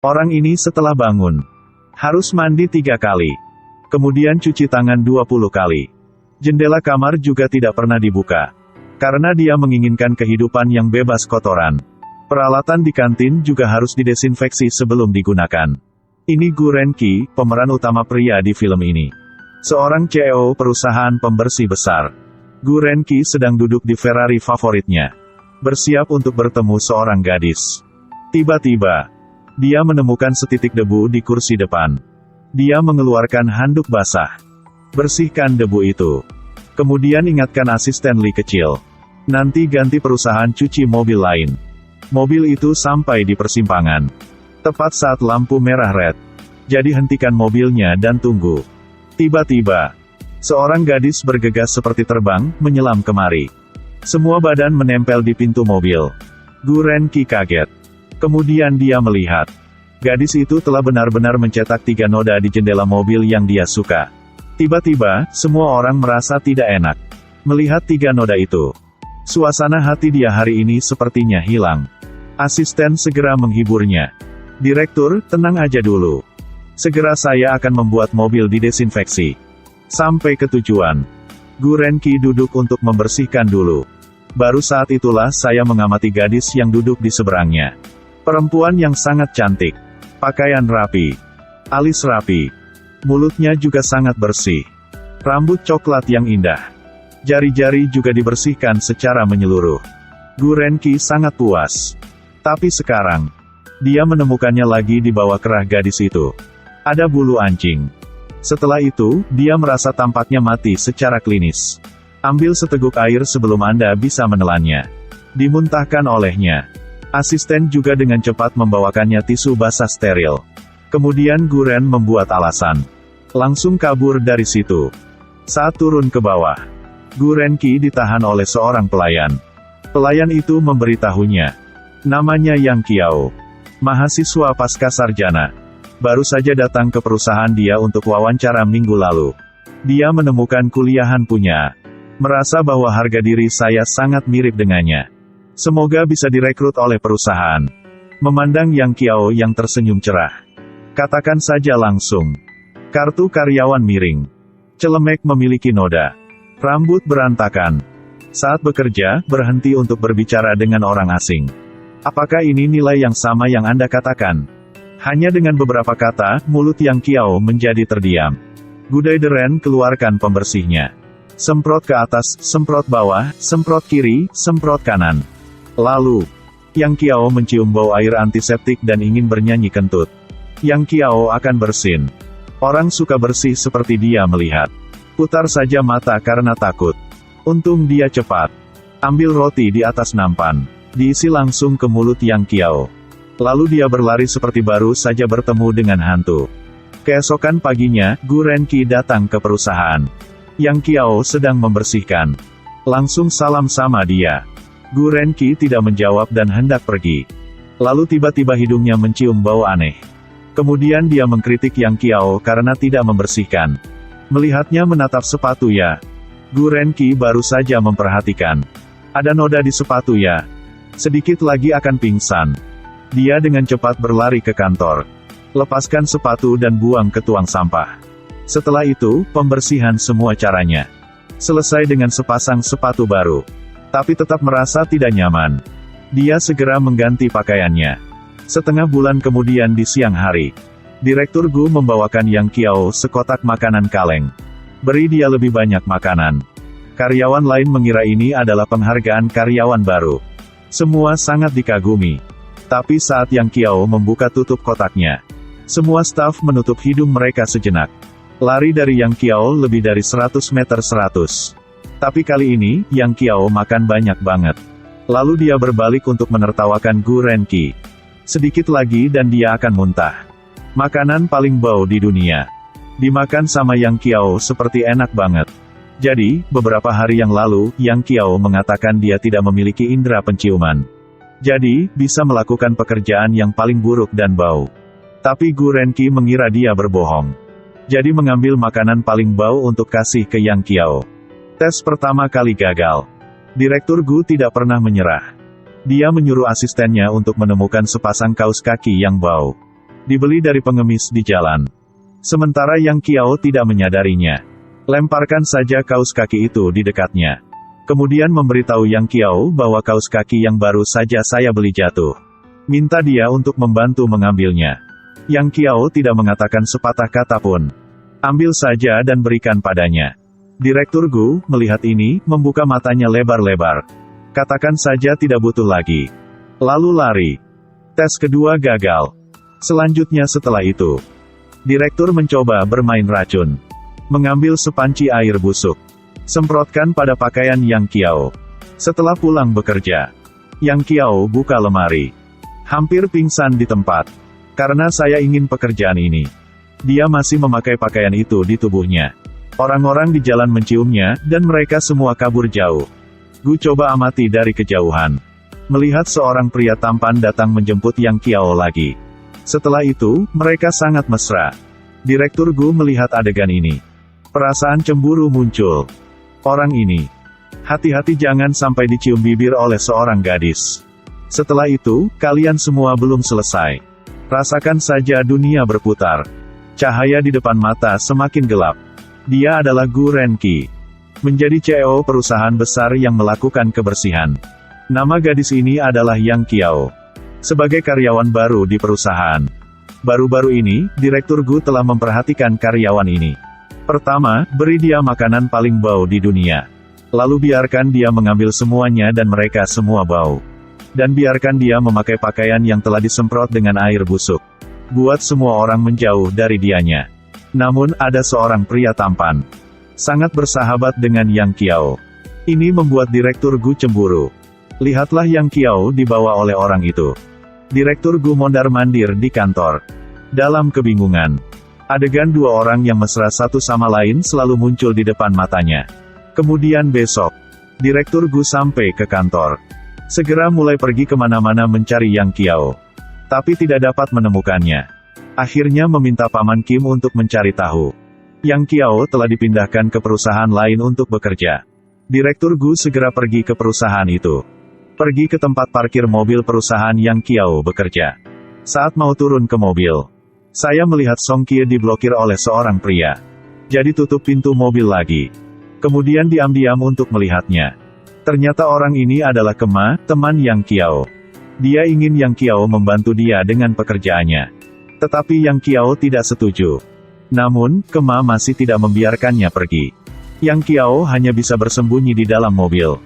Orang ini setelah bangun, harus mandi 3 kali. Kemudian cuci tangan 20 kali. Jendela kamar juga tidak pernah dibuka. Karena dia menginginkan kehidupan yang bebas kotoran. Peralatan di kantin juga harus didesinfeksi sebelum digunakan. Ini Gu Renki, pemeran utama pria di film ini. Seorang CEO perusahaan pembersih besar. Gu Renki sedang duduk di Ferrari favoritnya. Bersiap untuk bertemu seorang gadis. Tiba-tiba, dia menemukan setitik debu di kursi depan. Dia mengeluarkan handuk basah. Bersihkan debu itu. Kemudian ingatkan asisten Lee kecil. Nanti ganti perusahaan cuci mobil lain. Mobil itu sampai di persimpangan. Tepat saat lampu merah red. Jadi hentikan mobilnya dan tunggu. Tiba-tiba, seorang gadis bergegas seperti terbang, menyelam kemari. Semua badan menempel di pintu mobil. Gu Renki kaget. Kemudian dia melihat. Gadis itu telah benar-benar mencetak 3 noda di jendela mobil yang dia suka. Tiba-tiba, semua orang merasa tidak enak. Melihat 3 noda itu. Suasana hati dia hari ini sepertinya hilang. Asisten segera menghiburnya. Direktur, tenang aja dulu. Segera saya akan membuat mobil didesinfeksi. Sampai ke tujuan. Gu Renki duduk untuk membersihkan dulu. Baru saat itulah saya mengamati gadis yang duduk di seberangnya. Perempuan yang sangat cantik. Pakaian rapi. Alis rapi. Mulutnya juga sangat bersih. Rambut coklat yang indah. Jari-jari juga dibersihkan secara menyeluruh. Gu Renki sangat puas. Tapi sekarang, dia menemukannya lagi di bawah kerah gadis itu. Ada bulu anjing. Setelah itu, dia merasa tampaknya mati secara klinis. Ambil seteguk air sebelum Anda bisa menelannya. Dimuntahkan olehnya. Asisten juga dengan cepat membawakannya tisu basah steril. Kemudian Gu Ren membuat alasan. Langsung kabur dari situ. Saat turun ke bawah, Gu Renki ditahan oleh seorang pelayan. Pelayan itu memberitahunya. Namanya Yang Qiao. Mahasiswa pasca sarjana. Baru saja datang ke perusahaan dia untuk wawancara minggu lalu. Dia menemukan kuliahan punya. Merasa bahwa harga diri saya sangat mirip dengannya. Semoga bisa direkrut oleh perusahaan. Memandang Yang Qiao yang tersenyum cerah. Katakan saja langsung. Kartu karyawan miring. Celemek memiliki noda. Rambut berantakan. Saat bekerja, berhenti untuk berbicara dengan orang asing. Apakah ini nilai yang sama yang Anda katakan? Hanya dengan beberapa kata, mulut Yang Qiao menjadi terdiam. Gudaideren keluarkan pembersihnya. Semprot ke atas, semprot bawah, semprot kiri, semprot kanan. Lalu, Yang Qiao mencium bau air antiseptik dan ingin bernyanyi kentut. Yang Qiao akan bersin. Orang suka bersih seperti dia melihat. Putar saja mata karena takut. Untung dia cepat. Ambil roti di atas nampan. Diisi langsung ke mulut Yang Qiao. Lalu dia berlari seperti baru saja bertemu dengan hantu. Keesokan paginya, Gu Renki datang ke perusahaan. Yang Qiao sedang membersihkan. Langsung salam sama dia. Gu Renki tidak menjawab dan hendak pergi. Lalu tiba-tiba hidungnya mencium bau aneh. Kemudian dia mengkritik Yang Qiao karena tidak membersihkan. Melihatnya menatap sepatu ya. Gu Renki baru saja memperhatikan. Ada noda di sepatu ya. Sedikit lagi akan pingsan. Dia dengan cepat berlari ke kantor. Lepaskan sepatu dan buang ke tuang sampah. Setelah itu, pembersihan semua caranya. Selesai dengan sepasang sepatu baru. Tapi tetap merasa tidak nyaman. Dia segera mengganti pakaiannya. Setengah bulan kemudian di siang hari, Direktur Gu membawakan Yang Qiao sekotak makanan kaleng. Beri dia lebih banyak makanan. Karyawan lain mengira ini adalah penghargaan karyawan baru. Semua sangat dikagumi. Tapi saat Yang Qiao membuka tutup kotaknya, semua staf menutup hidung mereka sejenak. Lari dari Yang Qiao lebih dari 100 meter 100. Tapi kali ini, Yang Qiao makan banyak banget. Lalu dia berbalik untuk menertawakan Gu Renki. Sedikit lagi dan dia akan muntah. Makanan paling bau di dunia. Dimakan sama Yang Qiao seperti enak banget. Jadi, beberapa hari yang lalu, Yang Qiao mengatakan dia tidak memiliki indera penciuman. Jadi, bisa melakukan pekerjaan yang paling buruk dan bau. Tapi Gu Renki mengira dia berbohong. Jadi mengambil makanan paling bau untuk kasih ke Yang Qiao. Tes pertama kali gagal. Direktur Gu tidak pernah menyerah. Dia menyuruh asistennya untuk menemukan sepasang kaus kaki yang bau. Dibeli dari pengemis di jalan. Sementara Yang Qiao tidak menyadarinya. Lemparkan saja kaos kaki itu di dekatnya. Kemudian memberitahu Yang Qiao bahwa kaos kaki yang baru saja saya beli jatuh. Minta dia untuk membantu mengambilnya. Yang Qiao tidak mengatakan sepatah kata pun. Ambil saja dan berikan padanya. Direktur Gu, melihat ini, membuka matanya lebar-lebar. Katakan saja tidak butuh lagi. Lalu lari. Tes kedua gagal. Selanjutnya setelah itu, direktur mencoba bermain racun. Mengambil sepanci air busuk. Semprotkan pada pakaian Yang Qiao. Setelah pulang bekerja, Yang Qiao buka lemari. Hampir pingsan di tempat. Karena saya ingin pekerjaan ini. Dia masih memakai pakaian itu di tubuhnya. Orang-orang di jalan menciumnya, dan mereka semua kabur jauh. Gu coba amati dari kejauhan. Melihat seorang pria tampan datang menjemput Yang Qiao lagi. Setelah itu, mereka sangat mesra. Direktur Gu melihat adegan ini. Perasaan cemburu muncul. Orang ini. Hati-hati jangan sampai dicium bibir oleh seorang gadis. Setelah itu, kalian semua belum selesai. Rasakan saja dunia berputar. Cahaya di depan mata semakin gelap. Dia adalah Gu Renqi. Menjadi CEO perusahaan besar yang melakukan kebersihan. Nama gadis ini adalah Yang Qiao. Sebagai karyawan baru di perusahaan. Baru-baru ini, Direktur Gu telah memperhatikan karyawan ini. Pertama, beri dia makanan paling bau di dunia. Lalu biarkan dia mengambil semuanya dan mereka semua bau. Dan biarkan dia memakai pakaian yang telah disemprot dengan air busuk. Buat semua orang menjauh dari dianya. Namun, ada seorang pria tampan. Sangat bersahabat dengan Yang Qiao. Ini membuat Direktur Gu cemburu. Lihatlah Yang Qiao dibawa oleh orang itu. Direktur Gu mondar-mandir di kantor. Dalam kebingungan. Adegan dua orang yang mesra satu sama lain selalu muncul di depan matanya. Kemudian besok, Direktur Gu sampai ke kantor. Segera mulai pergi kemana-mana mencari Yang Qiao. Tapi tidak dapat menemukannya. Akhirnya meminta Paman Kim untuk mencari tahu. Yang Qiao telah dipindahkan ke perusahaan lain untuk bekerja. Direktur Gu segera pergi ke perusahaan itu. Pergi ke tempat parkir mobil perusahaan Yang Qiao bekerja. Saat mau turun ke mobil, saya melihat Song Kie diblokir oleh seorang pria. Jadi tutup pintu mobil lagi. Kemudian diam-diam untuk melihatnya. Ternyata orang ini adalah Kema, teman Yang Qiao. Dia ingin Yang Qiao membantu dia dengan pekerjaannya. Tetapi Yang Qiao tidak setuju. Namun, Kema masih tidak membiarkannya pergi. Yang Qiao hanya bisa bersembunyi di dalam mobil.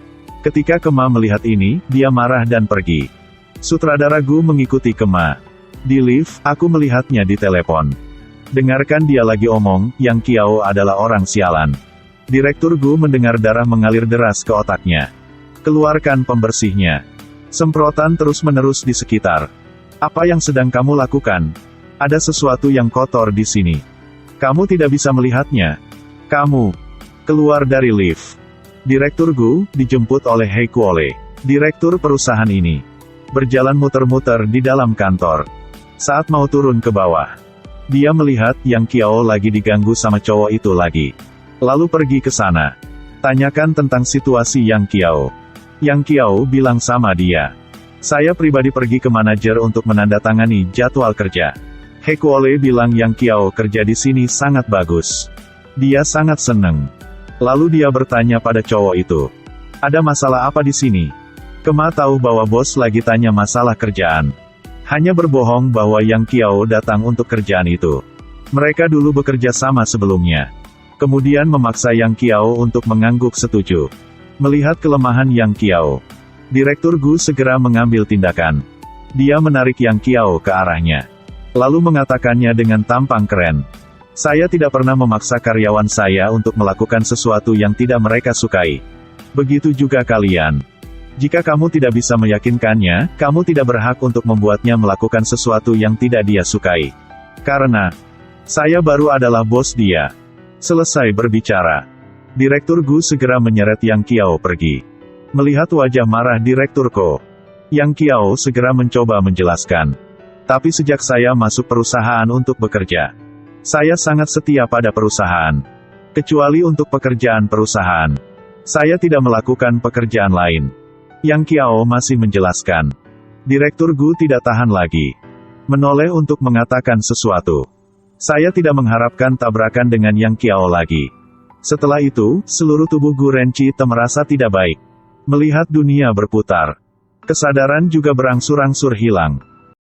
Ketika Kema melihat ini, dia marah dan pergi. Sutradara Gu mengikuti Kema. Di lift, aku melihatnya di telepon. Dengarkan dia lagi omong, Yang Qiao adalah orang sialan. Direktur Gu mendengar darah mengalir deras ke otaknya. Keluarkan pembersihnya. Semprotan terus-menerus di sekitar. Apa yang sedang kamu lakukan? Ada sesuatu yang kotor di sini. Kamu tidak bisa melihatnya. Kamu keluar dari lift. Direktur Gu dijemput oleh He Kuole, direktur perusahaan ini. Berjalan muter-muter di dalam kantor. Saat mau turun ke bawah, dia melihat Yang Qiao lagi diganggu sama cowok itu lagi. Lalu pergi ke sana. Tanyakan tentang situasi Yang Qiao. Yang Qiao bilang sama dia. Saya pribadi pergi ke manajer untuk menandatangani jadwal kerja. He Kuole bilang Yang Qiao kerja di sini sangat bagus. Dia sangat senang. Lalu dia bertanya pada cowok itu. Ada masalah apa di sini? Kema tahu bahwa bos lagi tanya masalah kerjaan. Hanya berbohong bahwa Yang Qiao datang untuk kerjaan itu. Mereka dulu bekerja sama sebelumnya. Kemudian memaksa Yang Qiao untuk mengangguk setuju. Melihat kelemahan Yang Qiao, Direktur Gu segera mengambil tindakan. Dia menarik Yang Qiao ke arahnya. Lalu mengatakannya dengan tampang keren. Saya tidak pernah memaksa karyawan saya untuk melakukan sesuatu yang tidak mereka sukai. Begitu juga kalian. Jika kamu tidak bisa meyakinkannya, kamu tidak berhak untuk membuatnya melakukan sesuatu yang tidak dia sukai. Karena, saya baru adalah bos dia. Selesai berbicara. Direktur Gu segera menyeret Yang Qiao pergi. Melihat wajah marah Direktur Ko, Yang Qiao segera mencoba menjelaskan. Tapi sejak saya masuk perusahaan untuk bekerja, saya sangat setia pada perusahaan. Kecuali untuk pekerjaan perusahaan. Saya tidak melakukan pekerjaan lain. Yang Qiao masih menjelaskan. Direktur Gu tidak tahan lagi. menoleh untuk mengatakan sesuatu. Saya tidak mengharapkan tabrakan dengan Yang Qiao lagi. Setelah itu, seluruh tubuh Gu Renqi merasa tidak baik. Melihat dunia berputar. Kesadaran juga berangsur-angsur hilang.